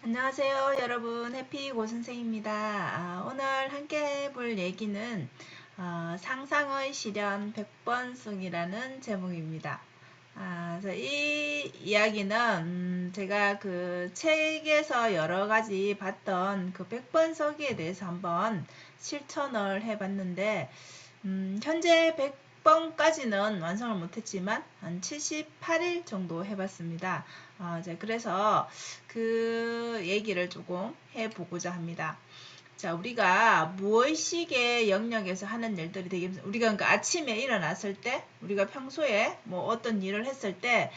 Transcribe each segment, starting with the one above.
안녕하세요 여러분, 해피고 선생입니다. 오늘 함께 해볼 얘기는 상상의 실현 100번 숭이라는 제목입니다. 그래서 이 이야기는 제가 그 책에서 여러 가지 봤던 그 100번 숭이에 대해서 한번 실천을 해봤는데 현재 100번까지는 완성을 못했지만 한 78일 정도 해봤습니다. 그래서 그 얘기를 조금 해보고자 합니다. 자, 우리가 무의식의 영역에서 하는 일들이 되게 우리가 그러니까 아침에 일어났을 때 우리가 평소에 뭐 어떤 일을 했을 때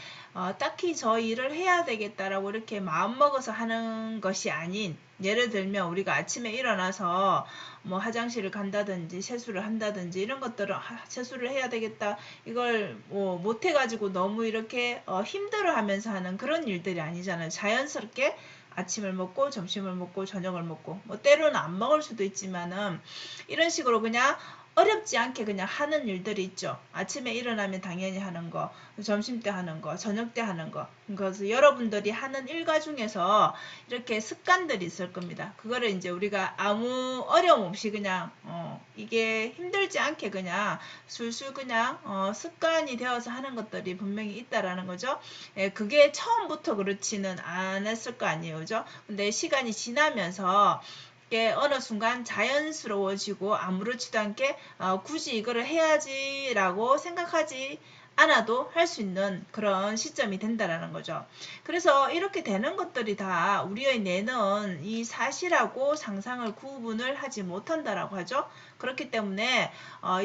딱히 저 일을 해야 되겠다라고 이렇게 마음먹어서 하는 것이 아닌, 예를 들면 우리가 아침에 일어나서 뭐 화장실을 간다든지 세수를 한다든지 이런 것들은 세수를 해야 되겠다 이걸 뭐 못해가지고 너무 이렇게 힘들어하면서 하는 그런 일들이 아니잖아요. 자연스럽게 아침을 먹고 점심을 먹고 저녁을 먹고 뭐 때로는 안 먹을 수도 있지만은 이런 식으로 그냥 어렵지 않게 그냥 하는 일들이 있죠. 아침에 일어나면 당연히 하는 거, 점심 때 하는 거, 저녁 때 하는 거. 그래서 여러분들이 하는 일과 중에서 이렇게 습관들이 있을 겁니다. 그거를 이제 우리가 아무 어려움 없이 그냥 이게 힘들지 않게 그냥 술술 그냥 습관이 되어서 하는 것들이 분명히 있다라는 거죠. 예, 그게 처음부터 그렇지는 않았을 거 아니에요, 그죠? 근데 시간이 지나면서 이게 어느 순간 자연스러워지고 아무렇지도 않게 굳이 이거를 해야지라고 생각하지 않아도 할 수 있는 그런 시점이 된다라는 거죠. 그래서 이렇게 되는 것들이 다 우리의 뇌는 이 사실하고 상상을 구분을 하지 못한다라고 하죠. 그렇기 때문에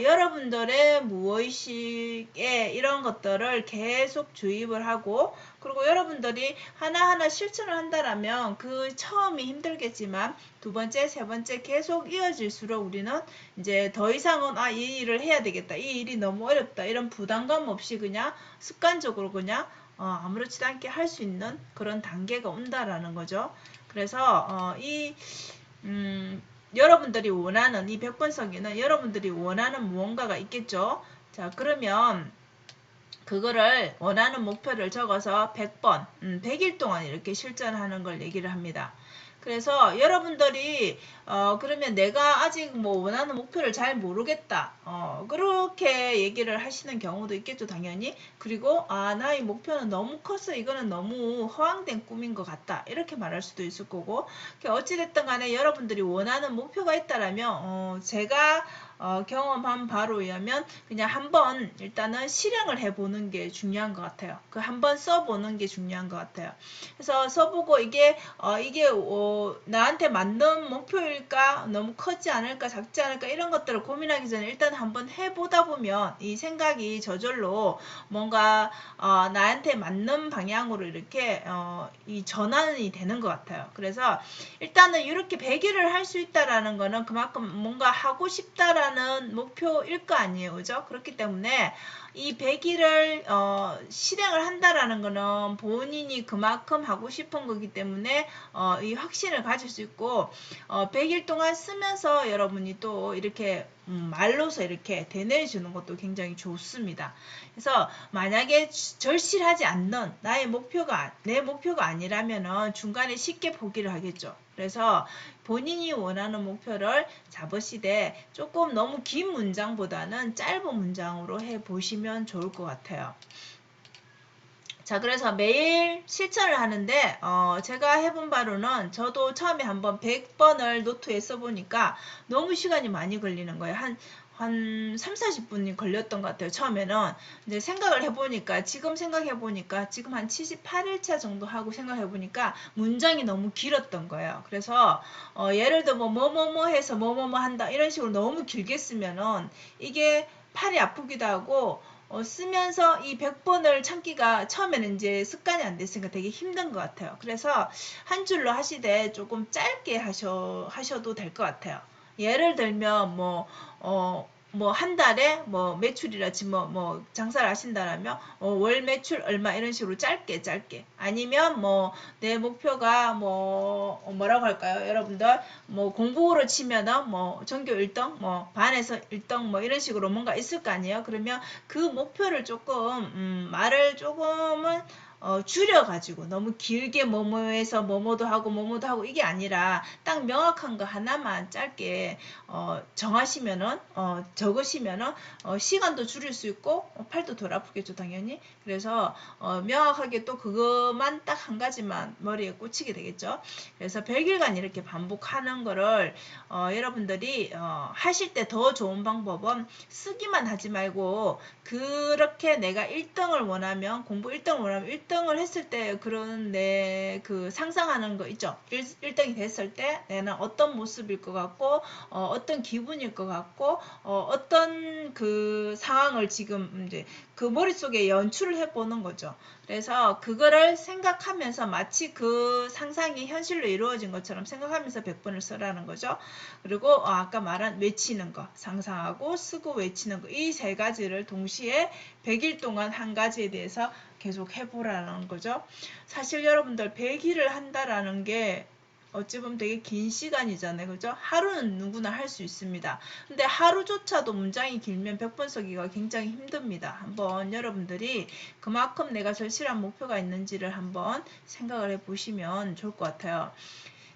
여러분들의 무의식에 이런 것들을 계속 주입을 하고, 그리고 여러분들이 하나하나 실천을 한다라면 그 처음이 힘들겠지만 두 번째, 세 번째 계속 이어질수록 우리는 이제 더 이상은 이 일을 해야 되겠다, 이 일이 너무 어렵다 이런 부담감 없이 그냥 습관적으로 그냥 아무렇지도 않게 할 수 있는 그런 단계가 온다라는 거죠. 그래서 여러분들이 원하는 이 100번 썩이는 여러분들이 원하는 무언가가 있겠죠. 자, 그러면 그거를 원하는 목표를 적어서 100번, 100일 동안 이렇게 실천하는 걸 얘기를 합니다. 그래서 여러분들이 그러면 내가 아직 뭐 원하는 목표를 잘 모르겠다, 그렇게 얘기를 하시는 경우도 있겠죠, 당연히. 그리고 나의 목표는 너무 컸어, 이거는 너무 허황된 꿈인 것 같다, 이렇게 말할 수도 있을 거고, 어찌됐든 간에 여러분들이 원하는 목표가 있다라면 제가 경험한 바로 의하면 그냥 한번 일단은 실행을 해보는 게 중요한 것 같아요. 그 한번 써보는 게 중요한 것 같아요. 그래서 써보고 이게 나한테 맞는 목표일까, 너무 크지 않을까, 작지 않을까 이런 것들을 고민하기 전에 일단 한번 해보다 보면 이 생각이 저절로 뭔가 나한테 맞는 방향으로 이렇게 이 전환이 되는 것 같아요. 그래서 일단은 이렇게 100일을 할 수 있다라는 거는 그만큼 뭔가 하고 싶다라는 목표일 거 아니에요, 그죠? 그렇기 때문에 이 100일을 실행을 한다라는 거는 본인이 그만큼 하고 싶은 거기 때문에 이 확신을 가질 수 있고 100일 동안 쓰면서 여러분이 또 이렇게 말로서 이렇게 되뇌주는 것도 굉장히 좋습니다. 그래서 만약에 절실하지 않는 나의 목표가 내 목표가 아니라면은 중간에 쉽게 포기를 하겠죠. 그래서 본인이 원하는 목표를 잡으시되 조금 너무 긴 문장보다는 짧은 문장으로 해보시면 좋을 것 같아요. 자, 그래서 매일 실천을 하는데 제가 해본 바로는 저도 처음에 한번 100번을 노트에 써보니까 너무 시간이 많이 걸리는 거예요. 한 3, 40분이 걸렸던 것 같아요. 처음에는. 이제 생각을 해보니까, 지금 생각해보니까, 지금 한 78일차 정도 하고 생각해보니까 문장이 너무 길었던 거예요. 그래서, 예를 들어 뭐뭐뭐 해서 뭐뭐뭐 한다, 이런 식으로 너무 길게 쓰면은 이게 팔이 아프기도 하고, 쓰면서 이 100번을 참기가 처음에는 이제 습관이 안 됐으니까 되게 힘든 것 같아요. 그래서 한 줄로 하시되 조금 짧게 하셔도 될 것 같아요. 예를 들면 뭐 한 달에 뭐 매출이라지 뭐 장사를 하신다라면 월 매출 얼마 이런 식으로 짧게 아니면 뭐 내 목표가 뭐라고 할까요, 여러분들? 뭐 공부로 치면은 뭐 전교 1등, 뭐 반에서 1등 뭐 이런 식으로 뭔가 있을 거 아니에요. 그러면 그 목표를 조금 말을 조금은 줄여가지고 너무 길게 뭐뭐해서 뭐뭐도 하고 이게 아니라 딱 명확한 거 하나만 짧게 정하시면은 적으시면은 시간도 줄일 수 있고 팔도 덜 아프겠죠 당연히. 그래서 명확하게 또 그것만 딱 한 가지만 머리에 꽂히게 되겠죠. 그래서 100일간 이렇게 반복하는 거를 여러분들이 하실 때 더 좋은 방법은 쓰기만 하지 말고 그렇게 내가 1등을 원하면 공부 1등을 원하면 1등을 했을 때 그런 내 그 상상하는 거 있죠. 1등이 됐을 때 내는 어떤 모습일 것 같고 어떤 기분일 것 같고 어떤 그 상황을 지금 이제 그 머릿속에 연출을 해보는 거죠. 그래서 그거를 생각하면서 마치 그 상상이 현실로 이루어진 것처럼 생각하면서 100번을 쓰라는 거죠. 그리고 아까 말한 외치는 거, 상상하고 쓰고 외치는 거, 이 세 가지를 동시에 100일 동안 한 가지에 대해서 계속 해보라는 거죠. 사실 여러분들 100일을 한다라는 게 어찌 보면 되게 긴 시간이잖아요. 그죠? 하루는 누구나 할 수 있습니다. 근데 하루조차도 문장이 길면 100번 쓰기가 굉장히 힘듭니다. 한번 여러분들이 그만큼 내가 절실한 목표가 있는지를 한번 생각을 해보시면 좋을 것 같아요.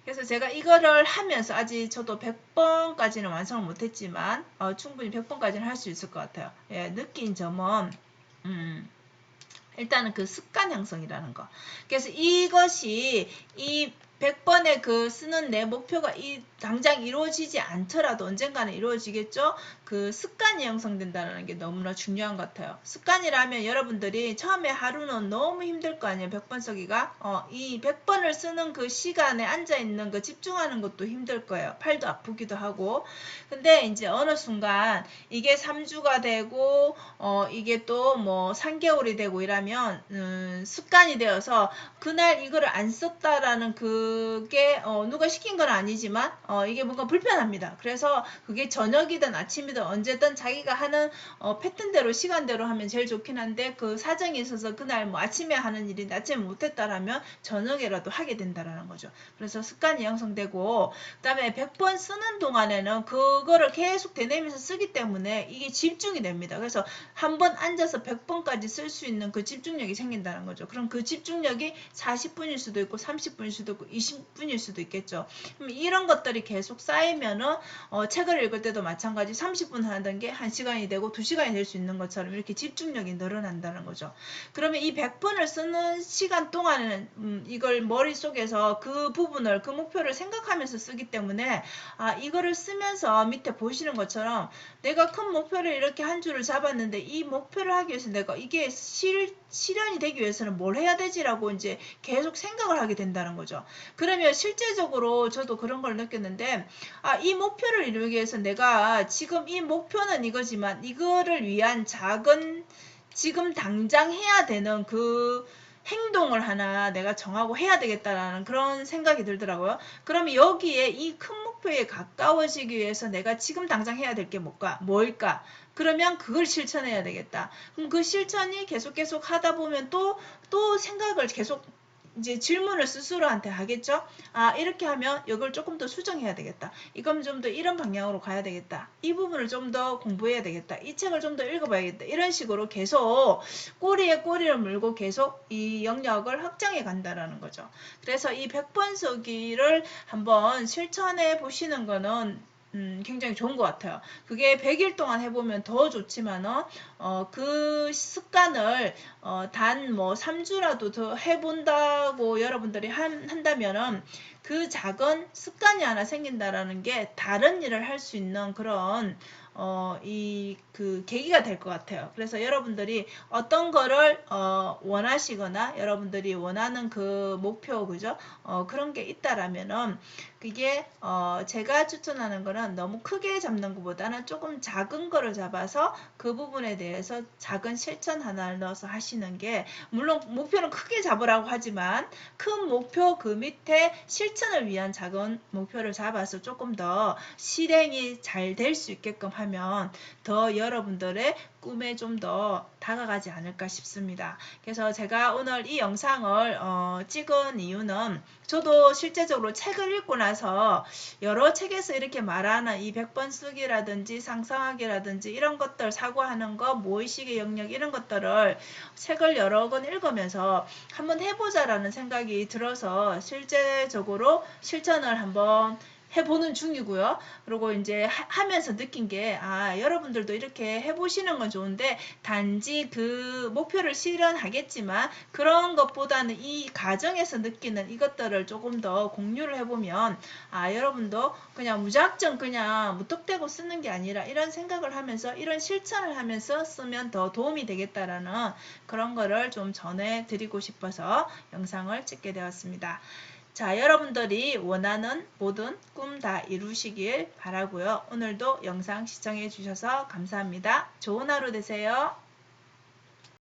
그래서 제가 이거를 하면서 아직 저도 100번까지는 완성을 못했지만 충분히 100번까지는 할 수 있을 것 같아요. 예, 느낀 점은 일단은 그 습관 형성이라는 거. 그래서 이것이 이 100번의 그 쓰는 내 목표가 당장 이루어지지 않더라도 언젠가는 이루어지겠죠? 그 습관이 형성된다는 게 너무나 중요한 것 같아요. 습관이라면 여러분들이 처음에 하루는 너무 힘들 거 아니에요. 100번 쓰기가. 이 100번을 쓰는 그 시간에 앉아있는 거 집중하는 것도 힘들 거예요. 팔도 아프기도 하고. 근데 이제 어느 순간 이게 3주가 되고 이게 또 뭐 3개월이 되고 이러면 습관이 되어서 그날 이거를 안 썼다라는 그게 누가 시킨 건 아니지만 이게 뭔가 불편합니다. 그래서 그게 저녁이든 아침이든 언제든 자기가 하는 패턴대로 시간대로 하면 제일 좋긴 한데 그 사정이 있어서 그날 뭐 아침에 하는 일인데 아침에 못했다라면 저녁에라도 하게 된다라는 거죠. 그래서 습관이 형성되고 그다음에 100번 쓰는 동안에는 그거를 계속 되뇌면서 쓰기 때문에 이게 집중이 됩니다. 그래서 한번 앉아서 100번까지 쓸 수 있는 그 집중력이 생긴다는 거죠. 그럼 그 집중력이 40분일 수도 있고 30분일 수도 있고 20분일 수도 있겠죠. 그럼 이런 것들이 계속 쌓이면은 책을 읽을 때도 마찬가지 30분 하는 게 1시간이 되고 2시간이 될 수 있는 것처럼 이렇게 집중력이 늘어난다는 거죠. 그러면 이 100번을 쓰는 시간 동안에는 이걸 머릿속에서 그 부분을 그 목표를 생각하면서 쓰기 때문에 이거를 쓰면서 밑에 보시는 것처럼 내가 큰 목표를 이렇게 한 줄을 잡았는데 이 목표를 하기 위해서 내가 이게 실현이 되기 위해서는 뭘 해야 되지라고 이제 계속 생각을 하게 된다는 거죠. 그러면 실제적으로 저도 그런 걸 느꼈는데 이 목표를 이루기 위해서 내가 지금 이 목표는 이거지만 이거를 위한 작은 지금 당장 해야 되는 그 행동을 하나 내가 정하고 해야 되겠다라는 그런 생각이 들더라고요. 그럼 여기에 이 큰 목표에 가까워지기 위해서 내가 지금 당장 해야 될 게 뭘까? 그러면 그걸 실천해야 되겠다. 그럼 그 실천이 계속 하다 보면 또 생각을 계속 이제 질문을 스스로한테 하겠죠. 이렇게 하면 이걸 조금 더 수정해야 되겠다. 이건 좀 더 이런 방향으로 가야 되겠다. 이 부분을 좀 더 공부해야 되겠다. 이 책을 좀 더 읽어봐야겠다. 이런 식으로 계속 꼬리에 꼬리를 물고 계속 이 영역을 확장해 간다라는 거죠. 그래서 이 100번 쓰기를 한번 실천해 보시는 거는 굉장히 좋은 것 같아요. 그게 100일 동안 해보면 더 좋지만 그 습관을 단 뭐 3주라도 더 해본다고 여러분들이 한다면은 그 작은 습관이 하나 생긴다라는 게 다른 일을 할 수 있는 그런 그 계기가 될 것 같아요. 그래서 여러분들이 어떤 거를 원하시거나 여러분들이 원하는 그 목표, 그죠? 그런 게 있다라면은 그게 제가 추천하는 거는 너무 크게 잡는 것보다는 조금 작은 거를 잡아서 그 부분에 대해서 작은 실천 하나를 넣어서 하시는 게 물론 목표는 크게 잡으라고 하지만 큰 목표 그 밑에 실천을 위한 작은 목표를 잡아서 조금 더 실행이 잘 될 수 있게끔 하면 하면 더 여러분들의 꿈에 좀 더 다가가지 않을까 싶습니다. 그래서 제가 오늘 이 영상을 찍은 이유는 저도 실제적으로 책을 읽고 나서 여러 책에서 이렇게 말하는 이 100번 쓰기라든지 상상하기라든지 이런 것들 사고하는 거, 무의식의 영역 이런 것들을 책을 여러 권 읽으면서 한번 해보자라는 생각이 들어서 실제적으로 실천을 한번 해보는 중이고요. 그리고 이제 하면서 느낀 게, 여러분들도 이렇게 해보시는 건 좋은데, 단지 그 목표를 실현하겠지만, 그런 것보다는 이 과정에서 느끼는 이것들을 조금 더 공유를 해보면, 여러분도 그냥 무작정 그냥 무턱대고 쓰는 게 아니라, 이런 생각을 하면서, 이런 실천을 하면서 쓰면 더 도움이 되겠다라는 그런 거를 좀 전해드리고 싶어서 영상을 찍게 되었습니다. 자, 여러분들이 원하는 모든 꿈 다 이루시길 바라고요. 오늘도 영상 시청해 주셔서 감사합니다. 좋은 하루 되세요.